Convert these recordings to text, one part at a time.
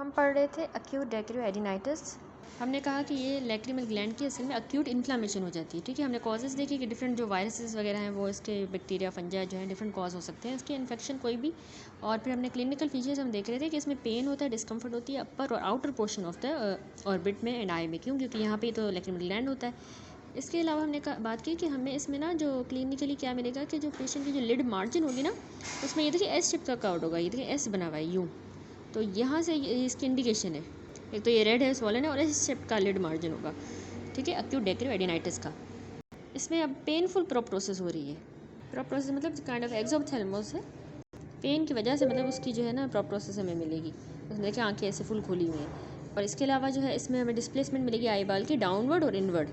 हम पढ़ रहे थे एक्यूट डेक्रियोएडिनाइटिस। हमने कहा कि ये लैक्रिमल ग्लैंड की असल में एक्यूट इन्फ्लामेशन हो जाती है। ठीक है, हमने कॉजेज़ देखे कि डिफरेंट जो वायरसेस वगैरह हैं वो इसके बैक्टीरिया फंजाई जो हैं डिफरेंट कॉज हो सकते हैं इसके इन्फेक्शन कोई भी। और फिर हमने क्लिनिकल फीचर्स हम देख रहे थे कि इसमें पेन होता है, डिस्कम्फर्ट होती है अपर और outer portion of the orbit में एंड आई में, क्योंकि यहाँ पे तो लैक्रिमल ग्लैंड होता है। इसके अलावा हमने बात की कि हमें इसमें ना जो क्लिनिकली क्या मिलेगा कि जो पेशेंट की जो लिड मार्जिन होगी ना उसमें ये देखिए एस शेप का कर्व होगा, ये देखिए एस बना हुआ है यूँ, तो यहाँ से इसकी इंडिकेशन है। एक तो ये रेड है, स्वॉलन है और इस शेप का लिड मार्जिन होगा। ठीक है, एक्यूट डेक्रियोएडिनाइटिस का। इसमें अब पेनफुल प्रोप्टोसिस हो रही है। प्रोप्टोसिस मतलब काइंड ऑफ एक्सोप्थेल्मोस है। पेन की वजह से मतलब उसकी जो है ना प्रोप्टोसिस हमें मिलेगी। उसमें देखिए आंखें ऐसे फुल खोली हुई हैं। और इसके अलावा जो है इसमें हमें डिस्प्लेसमेंट मिलेगी आई बाल की डाउनवर्ड और इनवर्ड।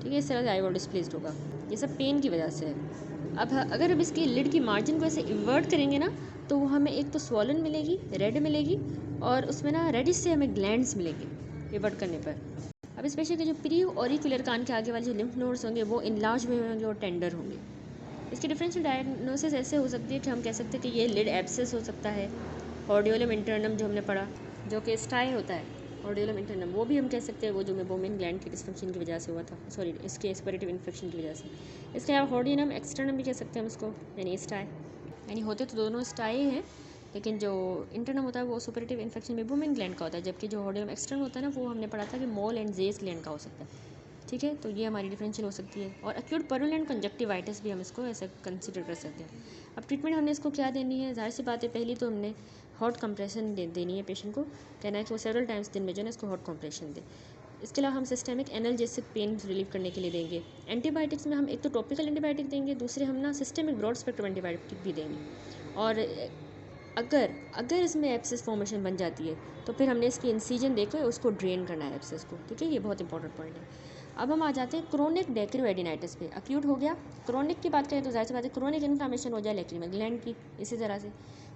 ठीक है, इस तरह से आई बाल डिस्प्लेस्ड होगा। ये सब पेन की वजह से है। अब अगर हम इसकी लिड की मार्जिन को ऐसे इन्वर्ट करेंगे ना तो वो हमें एक तो स्वॉलन मिलेगी, रेड मिलेगी और उसमें ना रेडिश से हमें ग्लैंड्स मिलेंगे रिवर्ट करने पर। अब इस पेशेंट के जो प्री ऑरिकुलर कान के आगे वाले जो लिम्फ नोड्स होंगे वो इनलार्ज हुए होंगे और टेंडर होंगे। इसकी डिफरेंशियल डायग्नोसिस ऐसे हो सकती है कि हम कह सकते हैं कि ये लिड एब्सेस हो सकता है। ऑर्डियोलम इंटरनम जो हमने पढ़ा जो कि स्टाई होता है, ऑर्डियोलम इंटरनम वो भी हम कह सकते हैं, वो जो मेबोमिन ग्लैंड के डिस्फंक्शन की वजह से हुआ था, सॉरी इसके एस्पिरेटिव इन्फेक्शन की वजह से। इसके अलावा ऑर्डियनम एक्सटर्नम भी कह सकते हैं हम उसको, यानी स्टाई, यानी होते तो दोनों स्टाई हैं लेकिन जो इंटरनम होता है वो सुपरेटिव इन्फेक्शन मेबोमिन ग्लैंड का होता है, जबकि जो ऑर्डियम एक्सटर्नल होता है ना वो हमने पढ़ा था कि मोल एंड जेस ग्लैंड का हो सकता है। ठीक है, तो ये हमारी डिफरेंशियल हो सकती है। और एक्यूट पर्युलेंट कंजक्टिवाइटिस भी हम इसको ऐसे कंसिडर कर सकते हैं। अब ट्रीटमेंट हमने इसको क्या देनी है, जाहिर सी बात है पहली तो हमने हॉट कंप्रेशन देनी है पेशेंट को, कहना है कि वो सेवरल टाइम्स दिन में जो है इसको हॉट कंप्रेशन दे। इसके अलावा हम सिस्टेमिक एनाल्जेसिक पेन रिलीव करने के लिए देंगे। एंटीबायोटिक्स में हम एक तो टॉपिकल एंटीबायोटिक देंगे, दूसरे हम ना सिस्टेमिक ब्रॉड स्पेक्ट्रम एंटीबायोटिक भी देंगे। और अगर इसमें एब्सेस फॉर्मेशन बन जाती है तो फिर हमने इसकी इंसीजन देखकर उसको ड्रेन करना है एब्सेस को। ठीक है, ये बहुत इंपॉर्टेंट पॉइंट है। अब हम आ जाते हैं क्रोनिक डेक्रियोएडिनाइटिस पे। एक्यूट हो गया, क्रोनिक की बात करें तो जाहिर सी बात है क्रोनिक इन्फ्लामेशन हो जाए लैक्रिमल ग्लैंड की, इसी तरह से।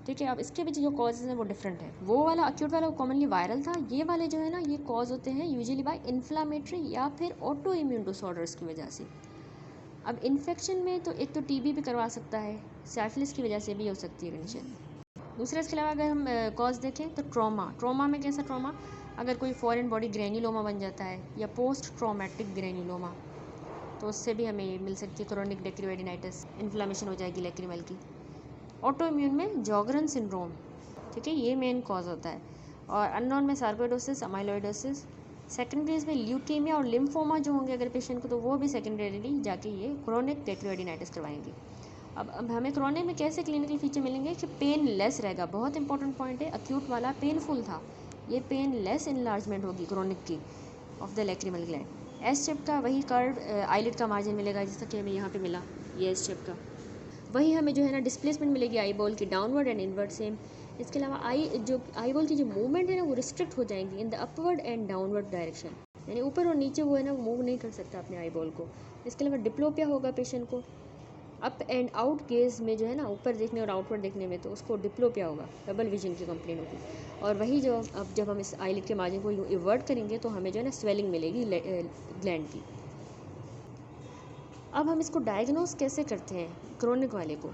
ठीक है, अब इसके भी जो कॉजेज हैं वो डिफरेंट है। वो वाला एक्यूट वाला कॉमनली वायरल था, ये वाले जो है ना ये कॉज होते हैं यूजुअली बाय इन्फ्लामेटरी या फिर ऑटो इम्यून डिसऑर्डर्स की वजह से। अब इन्फेक्शन में तो एक तो टीबी भी करवा सकता है, सिफिलिस की वजह से भी हो सकती है कंडीशन। दूसरा इसके अलावा अगर हम कॉज देखें तो ट्रॉमा में कैसा ट्रॉमा, अगर कोई फॉरेन बॉडी ग्रेन्युलोमा बन जाता है या पोस्ट ट्रॉमेटिक ग्रेन्युलोमा तो उससे भी हमें मिल सकती है क्रोनिक डेक्रियोएडिनाइटिस, इन्फ्लामेशन हो जाएगी लैक्रिमल की। ऑटो इम्यून में जॉगरन सिंड्रोम, ठीक है, ये मेन कॉज होता है। और अननोन में सार्कोइडोसिस, अमाइलोइडोसिस। सेकेंडरीज में ल्यूकेमिया और लिम्फोमा जो होंगे अगर पेशेंट को तो वो भी सेकेंडरीली जाके ये क्रोनिक डेक्रियोएडिनाइटिस करवाएंगे। अब हमें क्रोनिक में कैसे क्लिनिकल फीचर मिलेंगे कि पेन लेस रहेगा, बहुत इंपॉर्टेंट पॉइंट है। एक्यूट वाला पेनफुल था, ये पेन लेस इनलार्जमेंट होगी क्रोनिक की of the lacrimal gland. S shape का वही कर्व आईलिड का मार्जिन मिलेगा जैसा कि हमें यहाँ पे मिला, ये एस शेप का। वही हमें जो है ना डिस्प्लेसमेंट मिलेगी आई बॉल की डाउनवर्ड एंड इनवर्ड सेम। इसके अलावा आई बॉल की जो मूवमेंट है ना वो रिस्ट्रिक्ट हो जाएंगी in the upward and downward direction, यानी ऊपर और नीचे वो है ना वो मूव नहीं कर सकता अपने आई बॉल को। इसके अलावा डिप्लोपिया होगा पेशेंट को। अप एंड आउट गेज में जो है ना ऊपर देखने और आउटवर्ड देखने में तो उसको डिप्लोपिया होगा, डबल विजन की कंप्लेन होगी। और वही जो अब जब हम इस आईलिड के मार्जिन को इवर्ट करेंगे तो हमें जो है ना स्वेलिंग मिलेगी ग्लैंड की। अब हम इसको डायग्नोस कैसे करते हैं क्रोनिक वाले को।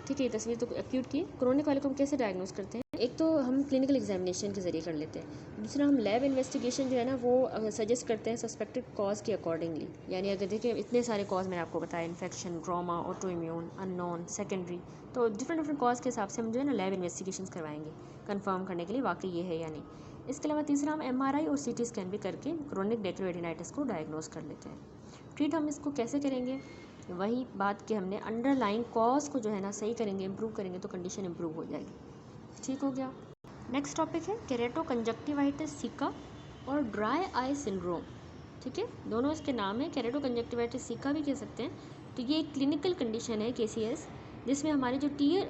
ठीक है, ये तस्वीर तो एक्यूट की, क्रोनिक वाले को हम कैसे डायग्नोस करते हैं, एक तो हम क्लिनिकल एग्जामिनेशन के जरिए कर लेते हैं। दूसरा हम लैब इन्वेस्टिगेशन जो है ना वो सजेस्ट करते हैं सस्पेक्टेड कॉज के अकॉर्डिंगली। यानी अगर देखिए इतने सारे कॉज मैंने आपको बताया, infection, trauma, auto immune, unknown, secondary, तो डिफरेंट कॉज के हिसाब से हम जो है ना लैब इन्वेस्टिगेशन करवाएंगे कंफर्म करने के लिए वाकई ये है या नहीं। इसके अलावा तीसरा हम MRI और CT स्कैन भी करके क्रोनिक डेक्रियोएडिनाइटिस को डायग्नोस कर लेते हैं। ट्रीट हम इसको कैसे करेंगे, वही बात कि हमने अंडरलाइंग कॉज को जो है ना सही करेंगे, इम्प्रूव करेंगे तो कंडीशन इम्प्रूव हो जाएगी। ठीक हो गया। नेक्स्ट टॉपिक है केरेटोकंजक्टिवाइटिस सिका और ड्राई आई सिंड्रोम। ठीक है, दोनों इसके नाम है, केरेटोकंजक्टिवाइटिस सिका भी कह सकते हैं। तो ये एक क्लिनिकल कंडीशन है KCS जिसमें हमारी जो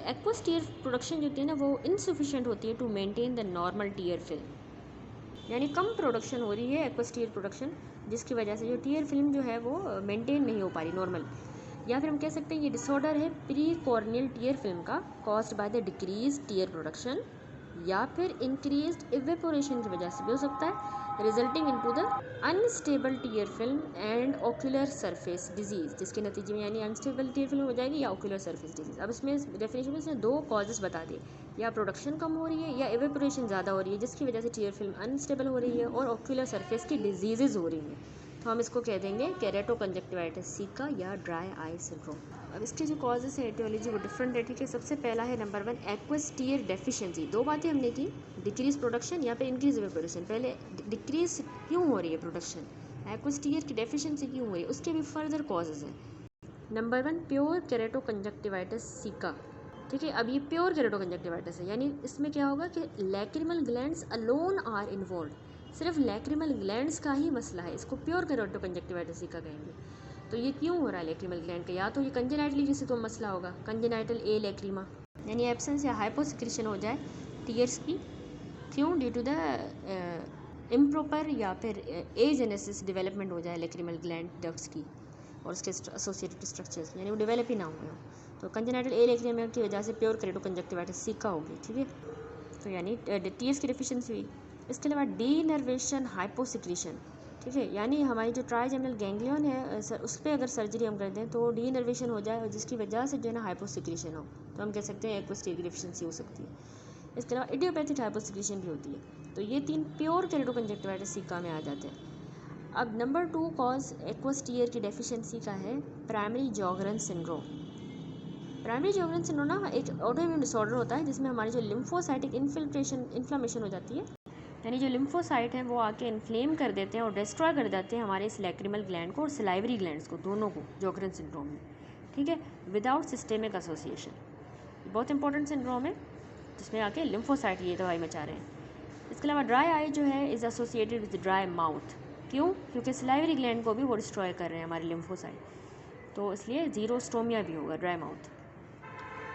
एक्वस टीयर प्रोडक्शन जो होती है ना वो इनसफिशिएंट होती है to maintain the normal tear film, यानी कम प्रोडक्शन हो रही है एक्वस टीयर प्रोडक्शन जिसकी वजह से जो टीयर फिल्म जो है वो मेंटेन नहीं हो पा रही नॉर्मल। या फिर हम कह सकते हैं ये डिसऑर्डर है प्री कॉर्नियल टीयर फिल्म का caused by the decrease tear production या फिर इंक्रीज्ड इवेपोरेशन की वजह से भी हो सकता है, resulting into the unstable tier film and ocular surface disease, जिसके नतीजे में यानी अनस्टेबल टीयर फिल्म हो जाएगी या ओक्यूलर सरफेस डिजीज। अब इसमें डेफिनेशन में इसने 2 कॉजेस बता दिए, या प्रोडक्शन कम हो रही है या एवेपोरेशन ज़्यादा हो रही है, जिसकी वजह से टीयर फिल्म अनस्टेबल हो रही है और ऑक्यूलर सरफेस की डिजीज़ हो रही हैं, तो हम इसको कह देंगे केरेटोकंजक्टिवाइटिस सिका या ड्राई आई सिंड्रोम। अब इसके जो कॉजेस है एटियोलॉजी वो डिफरेंट है, ठीक है। सबसे पहला है नंबर 1 एक्वस टीयर डेफिशिएंसी। दो बातें हमने की, डिक्रीज प्रोडक्शन या फिर इंक्रीज एवेपोरेशन। पहले डिक्रीज क्यों हो रही है प्रोडक्शन, एक्वस टीयर की डेफिशिएंसी क्यों हो रही है, उसके भी फर्दर कॉजेज हैं। नंबर 1 प्योर केरेटोकंजक्टिवाइटिस सिका, ठीक है। अब ये प्योर केरेटोकंजक्टिवाइटिस है, यानी इसमें क्या होगा कि lacrimal glands alone are involve, सिर्फ लैक्रिमल ग्लैंड्स का ही मसला है, इसको प्योर केरेटोकंजक्टिवाइटिस सिका कहेंगे। तो ये क्यों हो रहा है लैक्रिमल ग्लैंड का, या तो ये कंजेनाइटली किसी को मसला होगा, कंजेनाइटल ए लैक्रिमा, यानी एब्सेंस या हाइपोसिक्रेशन हो जाए टीयर्स की, क्यों, ड्यू टू द इम्प्रॉपर या फिर एजेनेसिस डेवलपमेंट हो जाए लैक्रिमल ग्लैंड डक्ट्स की और उसके एसोसिएटेड स्ट्रक्चर्स, यानी वो डेवलप ही ना हुए हो, तो कंजेनाइटल ए लैक्रिमा की वजह से प्योर केरेटोकंजक्टिवाइटिस सिका होगी, ठीक है। तो यानी टीयर्स की डेफिशिएंसी हुई। इसके अलावा डीनर्वेशन हाइपोसिक्रेशन, ठीक है, यानी हमारी जो ट्राइजेमिनल गैंग्लियन है उस पर अगर सर्जरी हम कर दें तो डीनर्वेशन हो जाए और जिसकी वजह से जो है ना हाइपोसिक्रेशन हो, तो हम कह सकते हैं एक्वस टीयर की डेफिशिएंसी हो सकती है। इसके अलावा इडियोपैथिक हाइपोसिक्रेशन भी होती है। तो ये 3 प्योर केरेटोकंजक्टिवाइटिस सिका में आ जाते हैं। अब नंबर 2 कॉज एक्वस टीयर की डेफिशिएंसी का है प्राइमरी जॉगरन सिंड्रोम। प्राइमरी जॉगरन सिंड्रोम ना एक ऑटोइम्यून डिसऑर्डर होता है जिसमें हमारी जो लिम्फोसाइटिक इन्फ्लेमेशन हो जाती है, यानी जो लिम्फोसाइट हैं वो आके इन्फ्लेम कर देते हैं और डिस्ट्रॉय कर देते हैं हमारे इस लैक्रिमल ग्लैंड को और सलाइवरी ग्लैंड्स को, दोनों को जॉगरन सिंड्रोम में, ठीक है, विदाउट सिस्टेमिक एसोसिएशन। बहुत इंपॉर्टेंट सिंड्रोम है जिसमें आके लिम्फोसाइट ये दवाई मचा रहे हैं। इसके अलावा ड्राई आई जो है is associated with dry mouth, क्यों, क्योंकि सलाइवरी ग्लैंड को भी वो डिस्ट्रॉय कर रहे हैं हमारे लिम्फोसाइट, तो इसलिए जीरोस्टोमिया भी होगा ड्राई माउथ।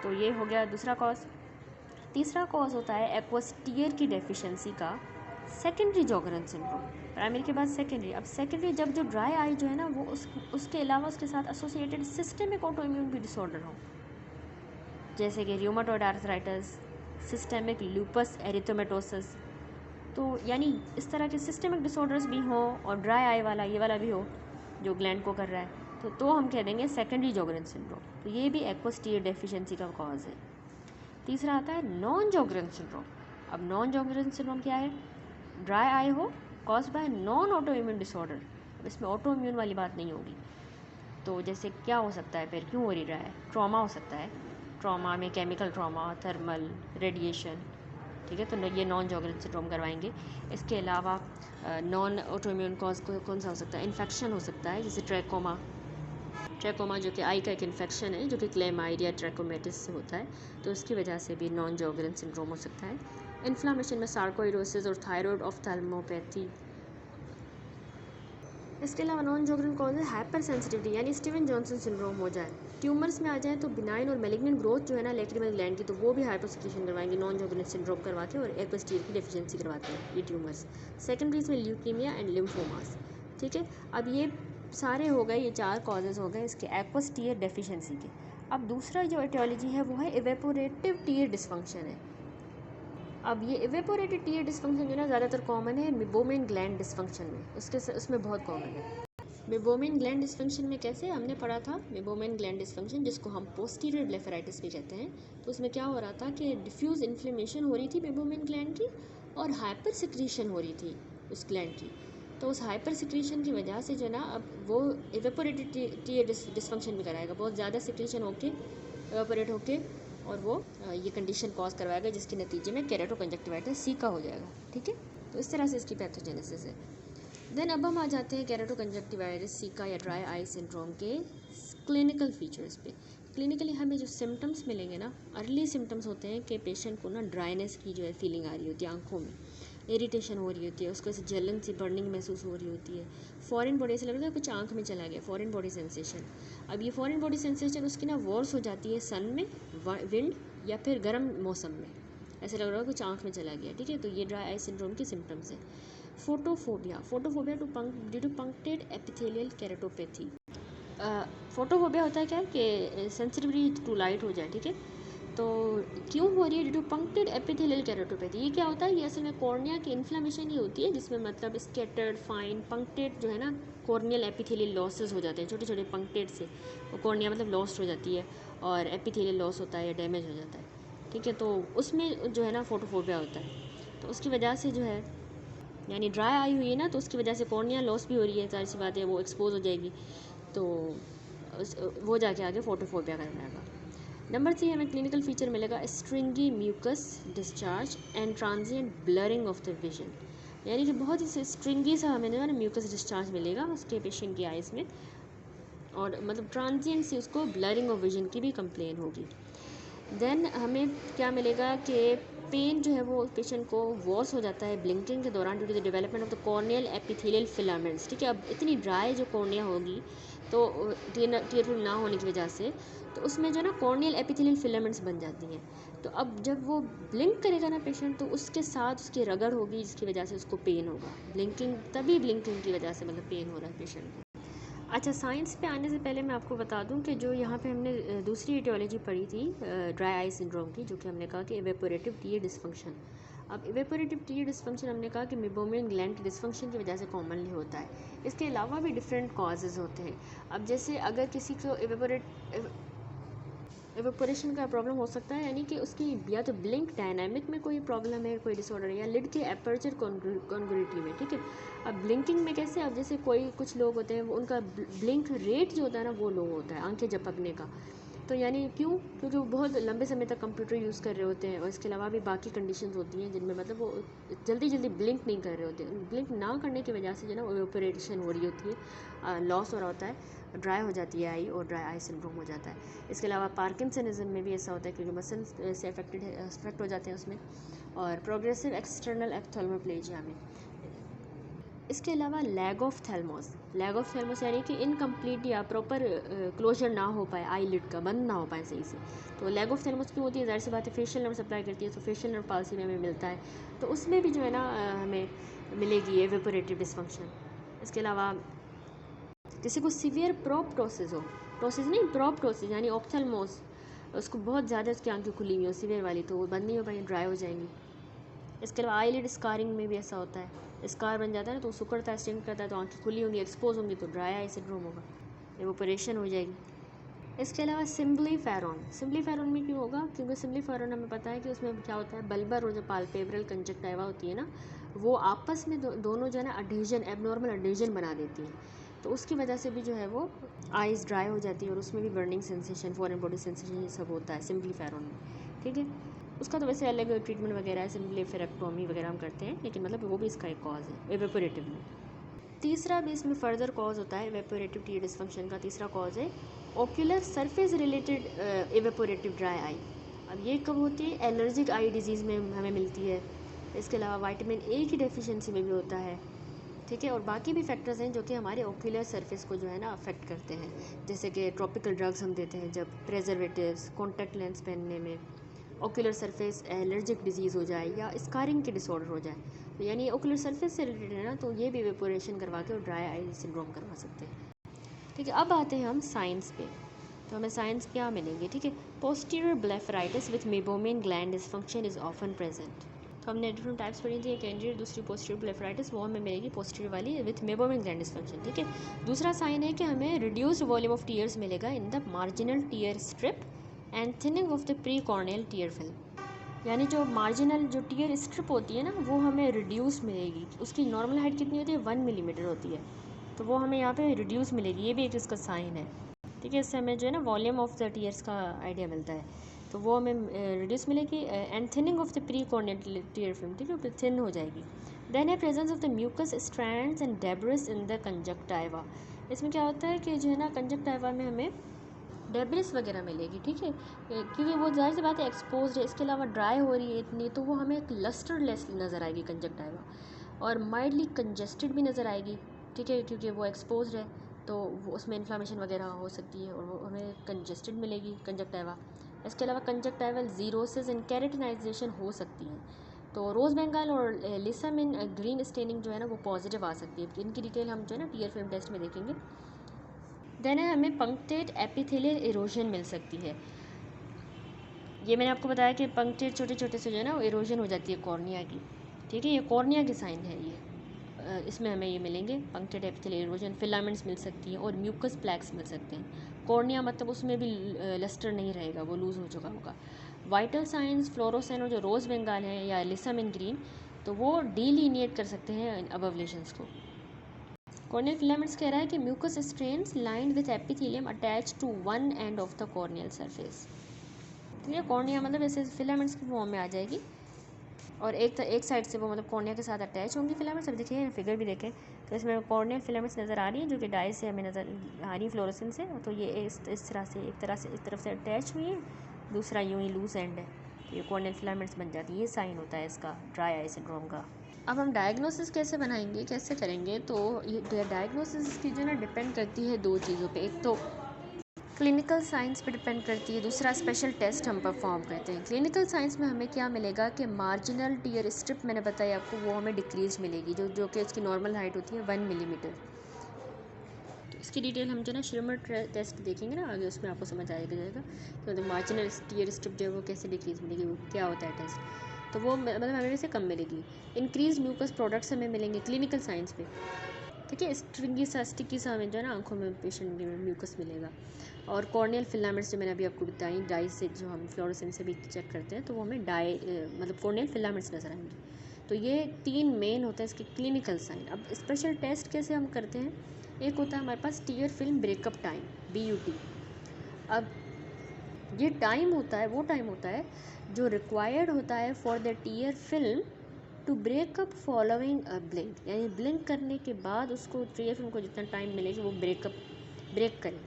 तो ये हो गया दूसरा कॉज। तीसरा कॉज होता है एक्वस टीयर की डेफिशिएंसी का सेकेंडरी जॉगरन सिंड्रोम। प्राइमरी के बाद सेकेंडरी। अब सेकेंडरी जब जो ड्राई आई जो है ना वो उसके अलावा उसके साथ एसोसिएटेड सिस्टेमिक ऑटोइम्यून भी डिसऑर्डर हो, जैसे कि रूमेटॉइड आर्थराइटिस, सिस्टेमिक लूपस एरिथेमेटोसिस, तो यानी इस तरह के सिस्टेमिक डिसऑर्डर्स भी हों और ड्राई आई वाला ये वाला भी हो जो ग्लैंड को कर रहा है, तो हम कह देंगे सेकेंडरी जॉगरन सिंड्रोम। तो ये भी एक्वस टीयर डेफिशिएंसी का कॉज है। तीसरा आता है नॉन जॉगरन सिंड्रोम। अब नॉन जॉगरन सिंड्रोम क्या है, ड्राई आई हो cause by non auto immune disorder. अब इसमें ऑटो इम्यून वाली बात नहीं होगी, तो जैसे क्या हो सकता है, फिर क्यों हो रहा है, ट्रॉमा हो सकता है, ट्रॉमा में केमिकल ट्रॉमा, थर्मल, रेडिएशन, ठीक है, तो ये नॉन जॉगरन सिंड्रोम करवाएंगे। इसके अलावा नॉन ऑटो इम्यून कॉज कौन सा हो सकता है, इन्फेक्शन हो सकता है, जैसे ट्रैकोमा जो कि आई का एक इन्फेक्शन है जो कि क्लेमाइडिया ट्रैकोमेटिस से होता है, तो उसकी वजह से भी नॉन जॉगरन सिंड्रोम हो सकता है। इन्फ्लामेशन में सार्कोइडोसिस और थायराइड ऑफ्थेल्मोपैथी। इसके अलावा नॉन जॉगरन कॉज है हाइपर सेंसिटिविटी, यानी स्टीवन जॉनसन सिंड्रोम हो जाए, ट्यूमर्स में आ जाए तो बिनाइन और मेलिग्नेंट ग्रोथ जो है ना लैक्रिमल ग्लैंड की, तो वो भी हाइपोसिक्रेशन करवाएंगे नॉन जॉगरन सिंड्रोम करवा के और एक्वस टीयर की डेफिशिएंसी करवाते हैं ये ट्यूमर्स। सेकेंडरीज में ल्यूकीमिया एंड लिम्फोमास, ठीक है। अब ये सारे हो गए, ये 4 कॉजेज़ हो गए इसके एक्वस टीयर डेफिशिएंसी के। अब दूसरा जो एटियोलॉजी है वो है इवेपोरेटिव टीयर डिस्फंक्शन है। अब ये इवेपोरेटिव टीयर डिस्फंक्शन जो ना ज़्यादातर कॉमन है मेबोमेन ग्लैंड डिस्फंक्शन में, उसमें बहुत कॉमन है। मेबोमेन ग्लैंड डिस्फंक्शन में कैसे हमने पढ़ा था, मेबोमेन ग्लैंड डिस्फंक्शन जिसको हम पोस्टीरियर ब्लेफराइटिस भी कहते हैं, तो उसमें क्या हो रहा था कि डिफ्यूज़ इन्फ्लेमेशन हो रही थी मेबोमेन ग्लैंड की और हाइपर सिक्रीशन हो रही थी उस ग्लैंड की, तो उस हाइपर सिक्रीशन की वजह से जो ना अब वो इवेपोरेटिव टीयर डिस्फंक्शन भी कराएगा, बहुत ज़्यादा सिक्रीशन होके इवेपोरेट होके और वो ये कंडीशन कॉज करवाएगा जिसके नतीजे में केरेटोकंजक्टिवाइटिस सिका हो जाएगा, ठीक है। तो इस तरह से इसकी पैथोजेनेसिस है। देन अब हम आ जाते हैं केरेटोकंजक्टिवाइटिस सिका या ड्राई आई सिंड्रोम के क्लिनिकल फीचर्स पे। क्लिनिकली हमें जो सिम्टम्स मिलेंगे ना, अर्ली सिम्टम्स होते हैं कि पेशेंट को ना ड्राइनेस की जो है फीलिंग आ रही होती है, आंखों में इरिटेशन हो रही होती है, उसको ऐसे जलन सी बर्निंग महसूस हो रही होती है, फॉरेन बॉडी ऐसे लग रहा है कुछ आंख में चला गया, फॉरेन बॉडी सेंसेशन। अब ये फॉरेन बॉडी सेंसेशन उसकी ना वॉर्स हो जाती है सन में, विंड या फिर गर्म मौसम में, ऐसे लग रहा है कुछ आंख में चला गया, ठीक है। तो ये ड्राई आई सिंड्रोम के सिम्टम्स हैं। Photophobia due to punctate epithelial keratopathy. Photophobia होता है क्या कि सेंसिटिविटी टू लाइट हो जाए, ठीक है। तो क्यों हो रही है, ड्यू टू पंक्टेड एपिथेलियल केरेटोपैथी। ये क्या होता है, ये असल में कॉर्निया की इन्फ्लेमेशन ही होती है जिसमें मतलब स्कैटर्ड फाइन पंक्टेड जो है ना कॉर्नियल एपिथेलियल लॉसेस हो जाते हैं, छोटे छोटे पंक्टेड से वो कॉर्निया मतलब लॉस्ट हो जाती है और एपिथेलियल लॉस होता है या डैमेज हो जाता है। ठीक है, तो उसमें जो है ना फोटोफोबिया होता है, तो उसकी वजह से जो है यानी ड्राई आई हुई है ना, तो उसकी वजह से कॉर्निया लॉस भी हो रही है, सारी सी बात है, वो एक्सपोज हो जाएगी, तो वो जाके आगे फोटोफोबिया करवाएगा। नंबर 3 हमें क्लिनिकल फीचर मिलेगा stringy mucus discharge and transient blurring of the vision, यानी कि बहुत ही स्ट्रिंगी सा हमें जो है ना म्यूकस डिस्चार्ज मिलेगा उसके पेशेंट की आइज़ में, और मतलब ट्रांजिएंट से उसको ब्लरिंग ऑफ विजन की भी कंप्लेन होगी। देन हमें क्या मिलेगा कि पेन जो है वो पेशेंट को वॉस हो जाता है ब्लिंकिंग के दौरान due to the development of the corneal epithelial filaments, ठीक है। अब इतनी ड्राई जो कॉर्निया होगी तो टीयर फिल्म ना होने की वजह से, तो उसमें जो ना कॉर्नियल एपिथेलियल फिलामेंट्स बन जाती हैं, तो अब जब वो ब्लिंक करेगा ना पेशेंट, तो उसके साथ उसकी रगड़ होगी जिसकी वजह से उसको पेन होगा, ब्लिंकिंग तभी ब्लिंकिंग की वजह से मतलब पेन हो रहा है पेशेंट को। अच्छा, साइंस पे आने से पहले मैं आपको बता दूं कि जो यहाँ पे हमने दूसरी इटियोलॉजी पढ़ी थी ड्राई आई सिंड्रोम की, जो कि हमने कहा कि इवेपोरेटिव टीयर डिस्फंक्शन। अब इवेपोरेटिव टीयर डिस्फंक्शन हमने कहा कि मेबोमियन ग्लैंड की डिस्फंक्शन की वजह से कॉमनली होता है। इसके अलावा भी डिफरेंट कॉजेज़ होते हैं। अब जैसे अगर किसी को इवेपोरेशन का प्रॉब्लम हो सकता है, यानी कि उसकी या तो ब्लिंक डायनामिक में कोई प्रॉब्लम है, कोई डिसऑर्डर है, या लिड के एपर्चर कॉन्ग्रुइटी में, ठीक है। अब ब्लिंकिंग में कैसे, अब जैसे कुछ लोग होते हैं वो उनका ब्लिंक रेट जो होता है ना वो लो होता है आंखें झपकने का, तो यानी क्योंकि वो बहुत लंबे समय तक कंप्यूटर यूज़ कर रहे होते हैं, और इसके अलावा भी बाकी कंडीशंस होती हैं जिनमें मतलब वो जल्दी जल्दी ब्लिंक नहीं कर रहे होते हैं। ब्लिंक ना करने की वजह से जो ना इवेपोरेशन हो रही होती है, लॉस हो रहा होता है, ड्राई हो जाती है आई और ड्राई आई सिंड्रोम हो जाता है। इसके अलावा पार्किंसनिज्म में भी ऐसा होता है क्योंकि मसल से अफेक्ट हो जाते हैं उसमें, और प्रोग्रेसिव एक्सटर्नल एप्थेल्मोप्लेजिया में। इसके अलावा लैग ऑफ थैलमोस यानी कि इनकम्प्लीट या प्रॉपर क्लोजर ना हो पाए, आई लिड का बंद ना हो पाए सही से। तो लैग ऑफ थैलमोस क्यों होती है, ज़ाहिर सी बात है फेशियल नर्व सप्लाई करती है, तो फेशियल नर्व पाल्सी में हमें मिलता है, तो उसमें भी जो है ना हमें मिलेगी इवेपोरेटिव डिस्फंक्शन। इसके अलावा किसी को सीवियर प्रोप्टोसिस हो, टोसिस नहीं प्रोप्टोसिस यानी ऑप्थेल्मोस, उसको बहुत ज़्यादा उसकी आंखें खुली हुई हो सीवियर वाली, तो वो बंद नहीं हो पाएंगी, ड्राई हो जाएंगी। इसके अलावा आईलिड स्कारिंग में भी ऐसा होता है, स्कार बन जाता है ना, तो सुकड़ता है, स्टिंग करता है, तो आंखें खुली होंगी, एक्सपोज होंगी, तो ड्राई आई सिंड्रोम होगा, इवेपोरेशन हो जाएगी। इसके अलावा सिम्बलीफेरॉन में क्यों होगा, क्योंकि सिम्बलीफेरॉन हमें पता है कि उसमें क्या होता है, बल्बर और जो पाल्पेब्रल कंजक्टिवा होती है ना, वो आपस में दोनों जो है ना अडेजन, एबनॉर्मल अडेजन बना देती हैं, तो उसकी वजह से भी जो है वो आइज़ ड्राई हो जाती है, और उसमें भी burning sensation, foreign body sensation, ये सब होता है सिम्बलीफेरॉन में, ठीक है। उसका तो वैसे अलग ट्रीटमेंट वगैरह है, सिम्बलीफेरेक्टोमी वगैरह हम करते हैं, लेकिन मतलब वो भी इसका एक कॉज है इवेपोरेटिव में। तीसरा भी इसमें फर्दर कॉज होता है इवेपोरेटिव टीयर डिस्फंक्शन का, तीसरा कॉज है ocular surface related evaporative dry eye. अब ये कब होती है, एलर्जिक आई डिजीज़ में हमें मिलती है। इसके अलावा विटामिन ए की डेफिशिएंसी में भी होता है, ठीक है। और बाकी भी फैक्टर्स हैं जो कि हमारे ओक्यूलर सरफेस को जो है ना अफेक्ट करते हैं, जैसे कि ट्रॉपिकल ड्रग्स हम देते हैं जब, प्रेजर्वेटिव्स, कॉन्टैक्ट लेंस पहनने में, ओक्यूलर सरफेस एलर्जिक डिजीज़ हो जाए या स्कारिंग के डिसऑर्डर हो जाए, तो यानी ओक्यूलर सरफेस से रिलेटेड है ना, तो ये भी इवेपोरेशन करवा के और ड्राई आई सिंड्रोम करवा सकते हैं, ठीक है। अब आते हैं हम साइंस पे, तो हमें साइंस क्या मिलेंगे, ठीक है। Posterior blepharitis with Meibomian gland dysfunction is often present, तो हमने डिफरेंट टाइप्स पढ़ी थी, एक एंटीरियर, दूसरी पोस्टीरियर ब्लेफराइटिस, वो हमें मिलेगी पोस्टीरियर वाली विथ मेबोमियन ग्लैंड डिसफंक्शन, ठीक है। दूसरा साइन है कि हमें रिड्यूस्ड वॉल्यूम ऑफ टीयर्स मिलेगा in the marginal tear strip and thinning of the pre corneal tear film, यानी जो मार्जिनल जो टीयर स्ट्रिप होती है ना वो हमें रिड्यूस मिलेगी, उसकी नॉर्मल हाइट कितनी होती है 1 मिलीमीटर होती है, तो वो हमें यहाँ पे रिड्यूस मिलेगी, ये भी एक इसका साइन है, ठीक है। इससे हमें जो है ना वॉल्यूम ऑफ द टीयर्स का आइडिया मिलता है, तो वो हमें रिड्यूस मिलेगी, and thinning of the pre corneal tear film, ठीक है, थिन हो जाएगी। देन है presence of the mucus strands and debris in the conjunctiva, इसमें क्या होता है कि जो है ना कंजक्टाइवा में हमें डेब्रिस वगैरह मिलेगी, ठीक है, क्योंकि वो जाहिर सी बात है एक्सपोज है, इसके अलावा ड्राई हो रही है इतनी, तो वो हमें एक लस्टरलेस नज़र आएगी कंजक्टाइवा, और माइल्डली कंजेस्टेड भी नज़र आएगी, ठीक है, क्योंकि वो एक्सपोज है, तो वो उसमें इन्फ्लामेशन वगैरह हो सकती है, और वो हमें कंजेस्टेड मिलेगी कंजक्टाइवा। इसके अलावा कंजक्टाइवल जीरोसिस एंड कैरेटिनाइजेशन हो सकती है, तो रोज़ बेंगाल और लिसामिन ग्रीन स्टेनिंग जो है ना वो पॉजिटिव आ सकती है, इनकी डिटेल हम जो है ना टीयर फिल्म टेस्ट में देखेंगे। देन है हमें पंक्टेड एपिथेलियल इरोजन मिल सकती है, ये मैंने आपको बताया कि पंक्टेड छोटे छोटे से जो है ना इरोजन हो जाती है कॉर्निया की, ठीक है, ये कॉर्निया के साइन है ये, इसमें हमें ये मिलेंगे पंक्टेड एपिथेलियल इरोजन, फिलामेंट्स मिल सकती हैं और म्यूकस प्लैक्स मिल सकते हैं। कॉर्निया मतलब उसमें भी लस्टर नहीं रहेगा, वो लूज़ हो चुका होगा। वाइटल साइंस, फ्लोरोसेंट और जो रोज़ बेंगाल है या लिसामिन ग्रीन, तो वो डीलिनिएट कर सकते हैं अबव लेशंस को। कॉर्नियल फिलामेंट्स कह रहा है कि mucus strands lined with epithelium attach to one end of the corneal surface. ठीक है, कॉर्निया मतलब ऐसे फिलामेंट्स की फॉर्म में आ जाएगी और एक साइड से वो मतलब कॉर्निया के साथ अटैच होंगी फिलामेंट्स। अब देखिए फिगर भी देखें तो इसमें कॉर्नियल फिलामेंट्स नज़र आ रही है जो कि डाई से हमें नज़र आ रही है फ्लोरोसेंस से। तो ये इस तरफ से अटैच हुई है, दूसरा यूँ ही लूज एंड है, तो ये कॉर्नियल फिलामेंट्स बन जाती है। ये साइन होता है इसका ड्राई आई सिंड्रोम का। अब हम डायग्नोसिस कैसे बनाएंगे, कैसे करेंगे, तो ये डायग्नोसिस की जो ना डिपेंड करती है दो चीज़ों पे। एक तो क्लिनिकल साइंस पे डिपेंड करती है, दूसरा स्पेशल टेस्ट हम परफॉर्म करते हैं। क्लिनिकल साइंस में हमें क्या मिलेगा कि मार्जिनल टीयर स्ट्रिप मैंने बताया आपको, वो हमें डिक्रीज मिलेगी, जो कि इसकी नॉर्मल हाइट होती है 1 मिलीमीटर। तो इसकी डिटेल हम जो ना श्रिमर टेस्ट देखेंगे ना आगे, उसमें आपको समझ आ जाएगा कि मतलब मार्जिनल टीयर स्ट्रिप जो है वो कैसे डिक्रीज मिलेगी, वो क्या होता है टेस्ट। तो वो मतलब हमें से कम मिलेगी। इंक्रीज म्यूकस प्रोडक्ट्स हमें मिलेंगे क्लिनिकल साइंस पे। ठीक है, स्टिकी सा हमें जो है ना आंखों में पेशेंट में म्यूकस मिलेगा। और कॉर्नियल फिलामेंट्स जो मैंने अभी आपको बताई, डाई से जो हम फ्लोरोसेंस से भी चेक करते हैं, तो वो हमें मतलब कॉर्नियल फिलामेंट्स नज़र आएंगे। तो ये 3 मेन होते हैं इसके क्लिनिकल साइन। अब स्पेशल टेस्ट कैसे हम करते हैं, एक होता है हमारे पास tear film breakup time, BUT। अब ये टाइम होता है, वो टाइम होता है जो रिक्वायर्ड होता है for the tear film to break up following a blink, यानी ब्लिंक करने के बाद उसको टीयर फिल्म को जितना टाइम मिले कि वो ब्रेक करे,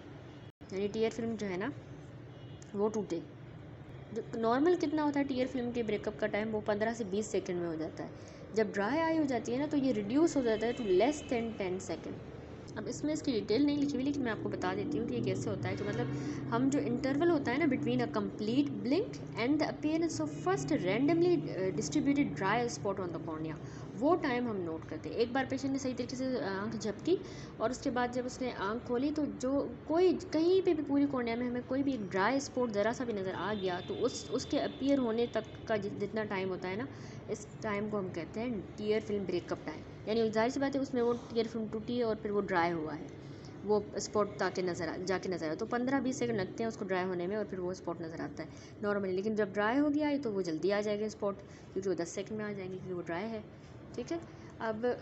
यानी टीयर फिल्म जो है ना वो टूटे। जो नॉर्मल कितना होता है टीयर फिल्म के ब्रेकअप का टाइम, वो 15 से 20 सेकंड में हो जाता है। जब ड्राई आई हो जाती है ना तो ये रिड्यूस हो जाता है टू लेस देन 10 सेकंड। अब इसमें इसकी डिटेल नहीं लिखी हुई, लेकिन मैं आपको बता देती हूँ कि ये कैसे होता है। कि मतलब हम जो इंटरवल होता है ना between a complete blink and the appearance of first randomly distributed dry spot on the cornea, वो टाइम हम नोट करते हैं। एक बार पेशेंट ने सही तरीके से आंख झपकी और उसके बाद जब उसने आंख खोली तो जो कोई कहीं पे भी पूरी कॉर्निया में हमें कोई भी एक ड्राई स्पॉट ज़रा सा भी नज़र आ गया, तो उसके अपीयर होने तक का जितना टाइम होता है ना, इस टाइम को हम कहते हैं टीयर फिल्म ब्रेकअप टाइम। यानी जाहिर सी बात है उसमें वो टीयर फिल्म टूटी है और फिर वो ड्राई हुआ है, वो स्पॉट जाके नज़र आया। तो 15-20 सेकंड लगते हैं उसको ड्राई होने में और फिर वो स्पॉट नज़र आता है नॉर्मली। लेकिन जब ड्राई हो गया है तो वो जल्दी आ जाएगा स्पॉट, क्योंकि वो 10 सेकंड में आ जाएंगे क्योंकि वो ड्राई है। ठीक है, अब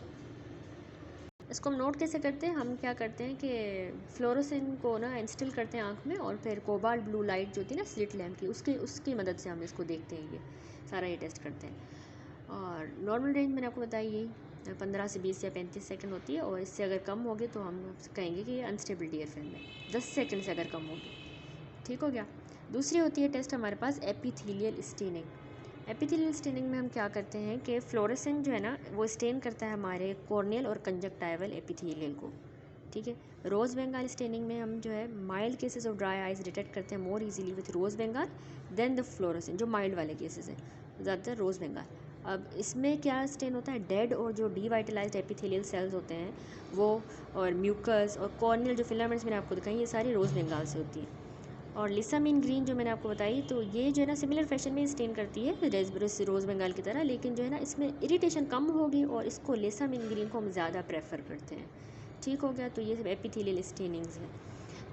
इसको हम नोट कैसे करते हैं, हम क्या करते हैं कि फ्लोरोसेंट को ना इंस्टिल करते हैं आँख में, और फिर कोबाल्ट ब्लू लाइट जो होती है ना स्लिट लैम्प की, उसकी मदद से हम इसको देखते हैं। ये सारा ये टेस्ट करते हैं। और नॉर्मल रेंज मैंने आपको बताई यही 15 से 20 या 35 सेकंड होती है, और इससे अगर कम होगी तो हम कहेंगे कि ये अनस्टेबल टीयर फिल्म है। 10 सेकंड से अगर कम होगी, ठीक हो गया। दूसरी होती है टेस्ट हमारे पास एपिथेलियल स्टेनिंग। एपिथेलियल स्टेनिंग में हम क्या करते हैं कि फ्लोरेसेंट जो है ना वो स्टेन करता है हमारे कॉर्नियल और कंजक्टाइवल एपिथेलियल को। ठीक है, रोज़ बेंगाल स्टेनिंग में हम जो है mild cases of dry eyes detect करते हैं more easily with rose Bengal than the fluorescent, जो माइल्ड वाले केसेस हैं ज़्यादातर रोज़ बेंगाल। अब इसमें क्या स्टेन होता है, डेड और जो डीवाइटलाइज्ड एपिथेलियल सेल्स होते हैं वो, और म्यूकस और कॉर्नियल जो फिलामेंट्स मैंने आपको दिखाई, ये सारी रोज़ बेंगाल से होती हैं। और लिसामिन ग्रीन जो मैंने आपको बताई, तो ये जो है ना सिमिलर फैशन में स्टेन करती है रोज़ बेंगाल की तरह, लेकिन जो है ना इसमें इरिटेशन कम होगी और इसको लिसामिन ग्रीन को हम ज़्यादा प्रेफर करते हैं। ठीक हो गया, तो ये सब एपिथेलियल स्टेनिंग्स हैं।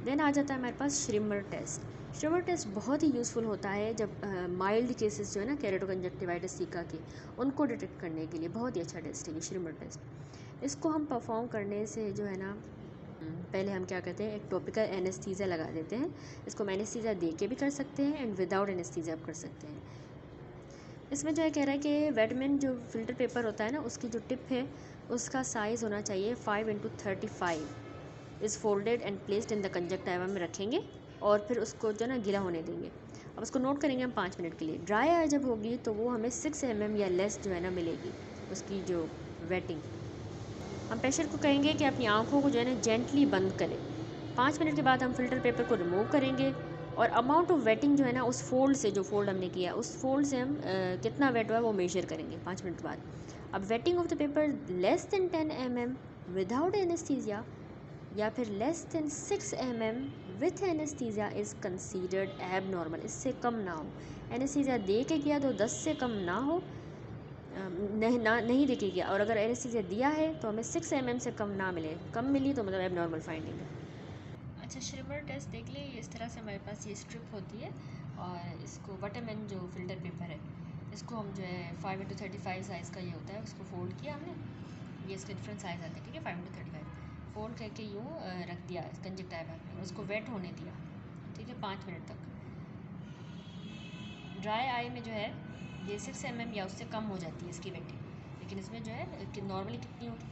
देन आ जाता है हमारे पास श्रिमर टेस्ट। श्रिमर टेस्ट बहुत ही यूज़फुल होता है जब माइल्ड केसेस जो है ना केरेटोकंजक्टिवाइटिस सीका के, उनको डिटेक्ट करने के लिए बहुत ही अच्छा टेस्ट है ये श्रिमर टेस्ट। इसको हम परफॉर्म करने से जो है ना पहले हम क्या करते हैं, एक टॉपिकल एनेस्थीसिया लगा देते हैं। इसको हम एनेस्थीसिया दे के भी कर सकते हैं एंड विदाउट एनेस्थीसिया आप कर सकते हैं। इसमें जो है कह रहा है कि वेटमिन जो फिल्टर पेपर होता है ना, उसकी जो टिप है उसका साइज़ होना चाहिए 5x35 is folded and placed in the conjunctiva में रखेंगे और फिर उसको जो ना गीला होने देंगे। अब उसको नोट करेंगे हम 5 मिनट के लिए। ड्राई आई जब होगी तो वो हमें 6 mm या लेस जो है ना मिलेगी उसकी जो वेटिंग। हम पेशेंट को कहेंगे कि अपनी आंखों को जो है ना जेंटली बंद करें। 5 मिनट के बाद हम फिल्टर पेपर को रिमूव करेंगे और अमाउंट ऑफ वेटिंग जो है ना उस फोल्ड से, जो फोल्ड हमने किया उस फोल्ड से हम कितना वेट हुआ है वो मेजर करेंगे 5 मिनट बाद। अब waiting of the paper less than 10 mm without anaesthesia या फिर less than 6 mm with anaesthesia is considered एब नॉर्मल। इससे कम ना हो, एनेस्थीसिया दे के किया तो 10 से कम ना हो, नहीं देखिए गया, और अगर एनेस्थीसिया दिया है तो हमें 6 mm से कम ना मिले, कम मिली तो मतलब एबनॉर्मल फाइंडिंग है। अच्छा, श्रिमर टेस्ट देख ले, इस तरह से हमारे पास ये स्ट्रिप होती है और इसको वटरमैन जो फ़िल्टर पेपर है इसको हम जो है 5x35 साइज़ का ये होता है, उसको फोल्ड किया हमने, ये इसके डिफरेंट साइज़ आते हैं, ठीक है, 5x35 फोल्ड करके यूँ रख दिया कंजक्टिवा में और उसको वेट होने दिया, ठीक है, 5 मिनट तक। ड्राई आई में जो है ये 6 mm या उससे कम हो जाती है इसकी वेटिंग, लेकिन इसमें जो है कि नॉर्मली कितनी होगी,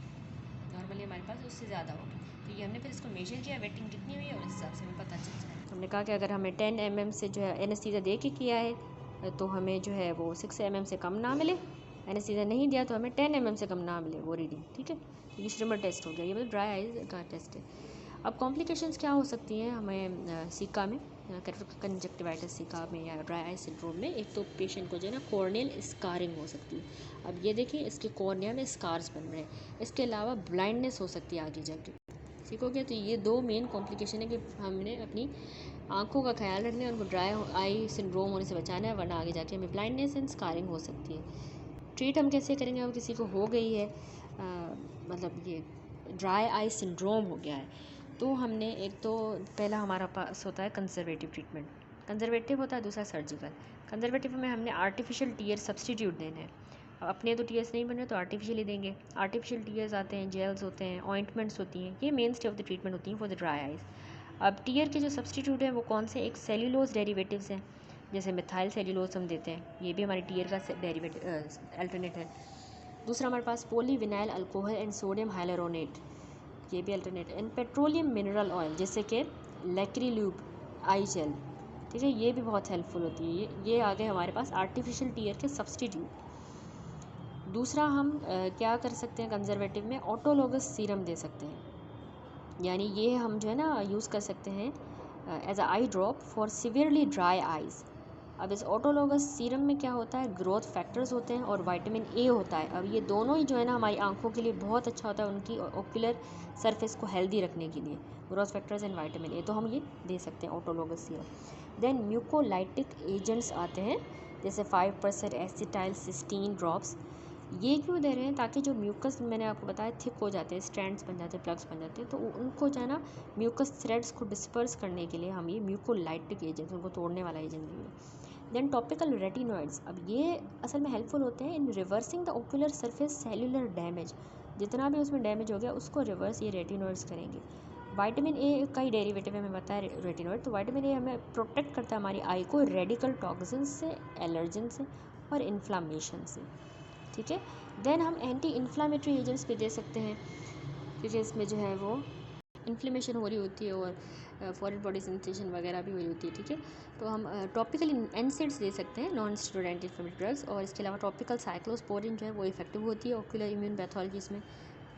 नॉर्मली हमारे पास उससे ज़्यादा होगी। तो ये हमने फिर इसको मेजर किया वेटिंग कितनी हुई है और इस हिसाब से हमें पता चल जाए। हमने कहा कि अगर हमें 10 mm से जो है एनेस्थीसिया दे के किया है तो हमें जो है वो 6 mm से कम ना मिले, एनेस्थीसिया नहीं दिया तो हमें 10 mm से कम ना मिले वो रीडिंग, ठीक है। ये श्रिमर टेस्ट हो गया, ये मतलब ड्राई आइज का टेस्ट है। अब कॉम्प्लिकेशंस क्या हो सकती हैं हमें सीका में, कंजक्टिवाइटिस सीका में या ड्राई आई सिंड्रोम में। एक तो पेशेंट को जो है ना कॉर्नियल स्कारिंग हो सकती है। अब ये देखिए इसके कॉर्निया में स्कार्स बन रहे हैं, इसके अलावा ब्लाइंडनेस हो सकती है आगे जाके, ठीक हो गया। तो ये दो मेन कॉम्प्लिकेशन है कि हमने अपनी आँखों का ख्याल रखना है, उनको ड्राई आई सिंड्रोम होने से बचाना है, वरना आगे जाके हमें ब्लाइंडनेस एंड स्कारिंग हो सकती है। ट्रीट हम कैसे करेंगे, अब किसी को हो गई है मतलब ये ड्राई आई सिंड्रोम हो गया है, तो हमने एक तो पहला हमारा पास होता है कंजर्वेटिव ट्रीटमेंट, कंजर्वेटिव होता है, दूसरा सर्जिकल। कंजर्वेटिव में हमने आर्टिफिशियल टीयर सब्सटीट्यूट देने हैं। अब अपने तो टीयर्स नहीं बन रहे तो आर्टिफिशियल ही देंगे। आर्टिफिशियल टीयर्स आते हैं, जेल्स होते हैं, ऑइंटमेंट्स होती हैं, ये main stay of the treatment होती हैं फॉर द ड्राई आइज़। अब टीयर के जो सब्सटीट्यूट हैं वो कौन से, एक सेल्यूलोज डेरिवेटिव्स हैं, जैसे मिथाइल सेल्यूलोज हम देते हैं, ये भी हमारे टीयर का डेरिवेटिव अल्टरनेट है। दूसरा हमारे पास polyvinyl alcohol and sodium hyaluronate, ये भी alternate, and petroleum mineral oil जैसे कि लैक्रील्यूब आई जेल, ठीक है, ये भी बहुत हेल्पफुल होती है। ये आ गए हमारे पास आर्टिफिशियल टीयर के सब्सटीट्यूट। दूसरा हम क्या कर सकते हैं कंजर्वेटिव में, ऑटोलोगस सीरम दे सकते हैं, यानी ये हम जो है ना यूज़ कर सकते हैं as a eye drop for severely dry eyes. अब इस ऑटोलोगस सीरम में क्या होता है, ग्रोथ फैक्टर्स होते हैं और विटामिन ए होता है। अब ये दोनों ही जो है ना हमारी आंखों के लिए बहुत अच्छा होता है, उनकी ओक्यूलर सरफेस को हेल्दी रखने के लिए, growth factors and vitamin A, तो हम ये दे सकते हैं autologous serum. Then mucolytic agents आते हैं जैसे 5% एसिटाइल सिस्टीन ड्रॉप्स, ये क्यों दे रहे हैं, ताकि जो म्यूकस मैंने आपको बताया थिक हो जाते हैं, स्ट्रैंड्स बन जाते हैं, प्लग्स बन जाते हैं, तो उनको जो है ना म्यूकस थ्रेड्स को डिस्पर्स करने के लिए हम ये म्यूकोलाइटिक एजेंट, उनको तोड़ने वाला एजेंट देंगे। देन टॉपिकल रेटिनॉइड्स, अब ये असल में हेल्पफुल होते हैं in reversing the ocular surface cellular damage, जितना भी उसमें डैमेज हो गया उसको रिवर्स ये रेटिनॉइड्स करेंगे। विटामिन ए का ही डेरिवेटिव हमें बताया रेटिनॉइड, तो विटामिन ए हमें प्रोटेक्ट करता है हमारी आई को रेडिकल टॉक्सिन से, एलर्जन से और इन्फ्लामेशन से, ठीक है। देन हम एंटी इन्फ्लामेटरी एजेंट्स भी दे सकते हैं, क्योंकि इसमें जो है वो इन्फ्लेमेशन हो रही होती है और फॉरेन बॉडी सेंसेशन वगैरह भी हो रही होती है, ठीक है। तो हम टॉपिकल एनसेड्स दे सकते हैं, non steroid anti inflammatory drugs, और इसके अलावा टॉपिकल साइक्लोस्पोरिन जो है वो इफेक्टिव होती है ओक्यूलर इम्यून पैथोलॉजीज में।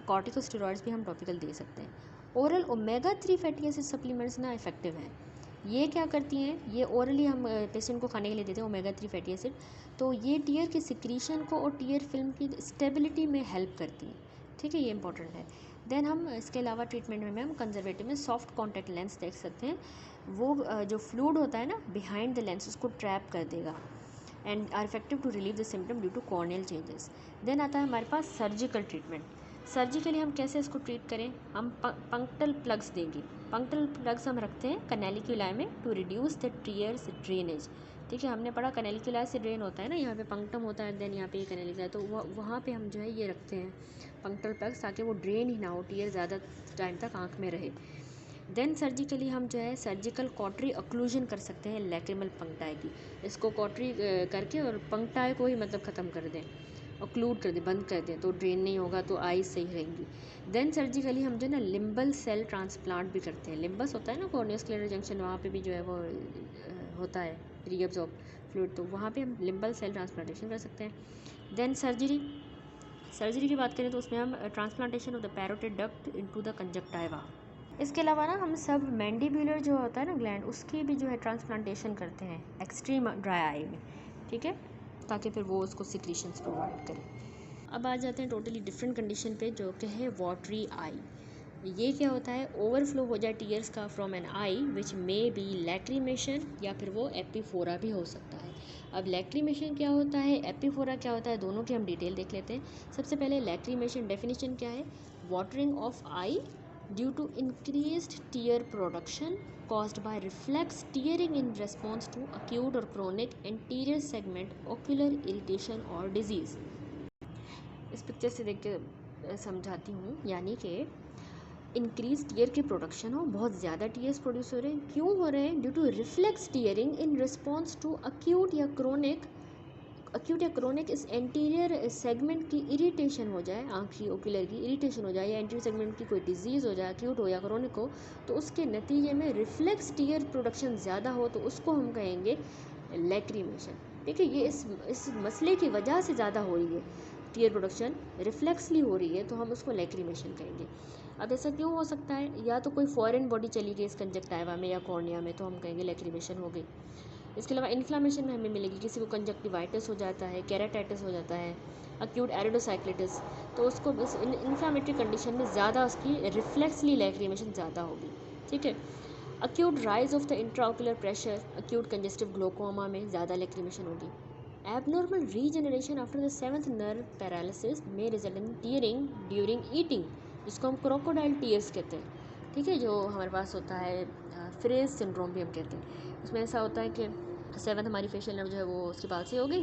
कॉर्टिकोस्टेरॉइड्स भी हम टॉपिकल दे सकते हैं। Oral omega 3 fatty acid supplements ना इफेक्टिव हैं। ये क्या करती हैं, ये ओरली हम पेशेंट को खाने के लिए देते हैं ओमेगा 3 फैटी एसिड, तो ये टीयर की सिक्रीशन को और टीयर फिल्म की स्टेबिलिटी में हेल्प करती हैं, ठीक है, ये इंपॉर्टेंट है। देन हम इसके अलावा ट्रीटमेंट में हम कंजर्वेटिव में सॉफ्ट कॉन्टैक्ट लेंस देख सकते हैं, वो जो फ्लूइड होता है ना बिहाइंड द लेंस उसको ट्रैप कर देगा and are effective to relieve the symptom due to corneal changes. Then आता है हमारे पास सर्जिकल ट्रीटमेंट। सर्जिकली हम कैसे इसको ट्रीट करें, हम पंक्टल प्लग्स देंगे। पंक्टल प्लग्स हम रखते हैं कैनेलिकुलाई में to reduce the tears drainage, ठीक है, हमने पढ़ा कैनेलिकुलाई से ड्रेन होता है ना, यहाँ पे पंक्टम होता है, देन यहाँ पे कैनेलिकुलाई, तो वहाँ पे हम जो है ये रखते हैं पंक्टल प्लग्स, ताकि वो ड्रेन ही ना हो, टीयर ज़्यादा टाइम तक आँख में रहे। देन सर्जिकली हम जो है सर्जिकल कॉटरी अक्लूजन कर सकते हैं लैक्रिमल पंक्टाई की, इसको कॉटरी करके और पंक्टाई को ही मतलब ख़त्म कर दें, ऑक्लूड कर दें, बंद कर दें, तो ड्रेन नहीं होगा, तो आईज सही रहेंगी। देन सर्जिकली हम जो है ना लिम्बल सेल ट्रांसप्लांट भी करते हैं। लिम्बस होता है ना कॉर्नियोस्क्लेरल जंक्शन, वहाँ पे भी जो है वो होता है रीअब्जॉर्ब फ्लूइड, तो वहाँ पे हम लिम्बल सेल ट्रांसप्लांटेशन कर सकते हैं। देन सर्जरी की बात करें तो उसमें हम transplantation of the parotid duct into the conjunctiva. इसके अलावा ना हम सब मैंडिब्यूलर जो होता है ना ग्लैंड, उसकी भी जो है ट्रांसप्लांटेशन करते हैं एक्सट्रीम ड्राई आई में, ठीक है, ताकि फिर वो उसको सिक्रीशंस प्रोवाइड करे। अब आ जाते हैं टोटली डिफरेंट कंडीशन पे, जो कि है वाटरी आई। ये क्या होता है, ओवरफ्लो हो जाए टीयर्स का from an eye which may be lacrimation, या फिर वो एपीफोरा भी हो सकता है। अब लैक्रीमेशन क्या होता है, एपीफोरा क्या होता है, दोनों की हम डिटेल देख लेते हैं। सबसे पहले लैक्रीमेशन डेफिनेशन क्या है, watering of eye due to increased tear production caused by reflex tearing in response to acute or chronic anterior segment ocular irritation or disease। इस पिक्चर से देख के समझाती हूँ, यानी कि इंक्रीज टीयर की प्रोडक्शन हो, बहुत ज़्यादा टीयर्स प्रोड्यूस हो रहे हैं। क्यों हो रहे हैं? Due to reflex tearing in response to acute या क्रोनिक इस एंटीरियर सेगमेंट की इरिटेशन हो जाए, आँख की ओक्यूलर की इरिटेशन हो जाए, या एंटीरियर सेगमेंट की कोई डिजीज़ हो जाए, अक्यूट हो या क्रोनिक हो, तो उसके नतीजे में रिफ्लेक्स टीयर प्रोडक्शन ज़्यादा हो तो उसको हम कहेंगे लैक्रीमेशन। ठीक है, ये इस मसले की वजह से ज़्यादा हो रही है, टीयर प्रोडक्शन रिफ्लेक्सली हो रही है, तो हम उसको लैक्रीमेशन कहेंगे। अब ऐसा क्यों हो सकता है? या तो कोई फॉरेन बॉडी चली गई इस कंजक्टिवा में या कॉर्निया में, तो हम कहेंगे लैक्रीमेशन हो गई। इसके अलावा इन्फ्लामेशन में हमें मिलेगी, किसी को कंजक्टिवाइटिस हो जाता है, केराटाइटिस हो जाता है, अक्यूट एरिडोसाइक्लिटिस, तो उसको बस इन्फ्लामेटरी कंडीशन में ज़्यादा उसकी रिफ्लेक्सली लैक्रीमेशन ज़्यादा होगी। ठीक है, acute rise of the intraocular pressure, acute congestive glaucoma में ज़्यादा लैक्रीमेशन होगी। Abnormal regeneration after the 7th nerve paralysis में result in tearing during eating, जिसको हम क्रोकोडाइल टीयर्स कहते हैं। ठीक है, जो हमारे पास होता है फ्रेज सिंड्रोम भी हम कहते हैं। उसमें ऐसा होता है कि 7th हमारी फेशियल नर्व जो है वो उसकी पालसी हो गई,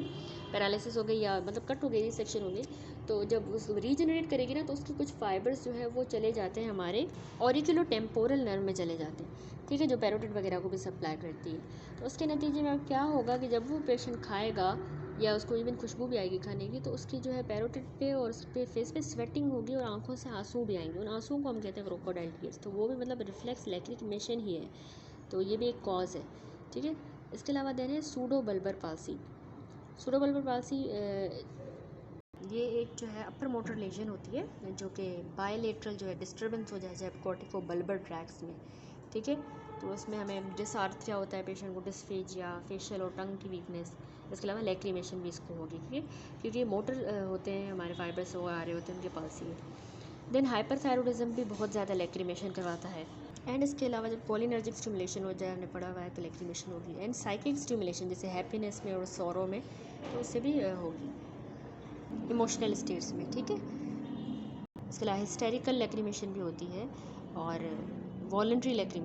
पैरालिसिस हो गई, या मतलब कट हो गई, सेक्शन हो गई, तो जब उस रीजनरेट करेगी ना तो उसके कुछ फाइबर्स जो है वो चले जाते हैं हमारे ऑरिकुलो टेम्पोरल नर्व में चले जाते हैं। ठीक है, जो पैरोटिड वगैरह को भी सप्लाई करती है। तो उसके नतीजे में अब क्या होगा कि जब वो पेशेंट खाएगा या उसको इवन खुशबू भी आएगी खाने की, तो उसकी जो है पैरोटिड पे और उस पे फेस पे स्वेटिंग होगी और आंखों से आंसू भी आएंगे। उन आंसुओं को हम कहते हैं क्रोकोडाइल टीयर्स। तो वो भी मतलब रिफ्लेक्स लैक्रीमेशन ही है, तो ये भी एक कॉज है। ठीक है, इसके अलावा देन है pseudo bulbar palsy. Pseudo bulbar palsy ये एक जो है अपर मोटर लेजन होती है, जो कि बायलेटरल जो है डिस्टर्बेंस हो जाए कॉर्टिको बल्बर ट्रैक्स में। ठीक है, तो उसमें हमें डिसआर्थ्रिया होता है पेशेंट को, डिस्फेजिया, फेशियल और टंग की वीकनेस। इसके अलावा लैक्रीमेशन भी इसको होगी, ठीक है, क्योंकि ये मोटर होते हैं हमारे फाइबर्स वो आ रहे होते हैं उनके पाल्सी में। देन हाइपरथायरॉइडिज्म भी बहुत ज़्यादा लैक्रीमेशन करवाता है। एंड इसके अलावा जब कोलिनर्जिक स्टिमुलेशन हो जाए, हमने पढ़ा हुआ है, तो लैक्रीमेशन होगी। एंड साइकिक स्टिमुलेशन जैसे हैप्पीनेस में और सौरो में, तो उससे भी होगी, इमोशनल स्टेट्स में। ठीक है, इसके अलावा हिस्टेरिकल लैक्रीमेशन भी होती है और वॉलंटरी लैक्रीमेशन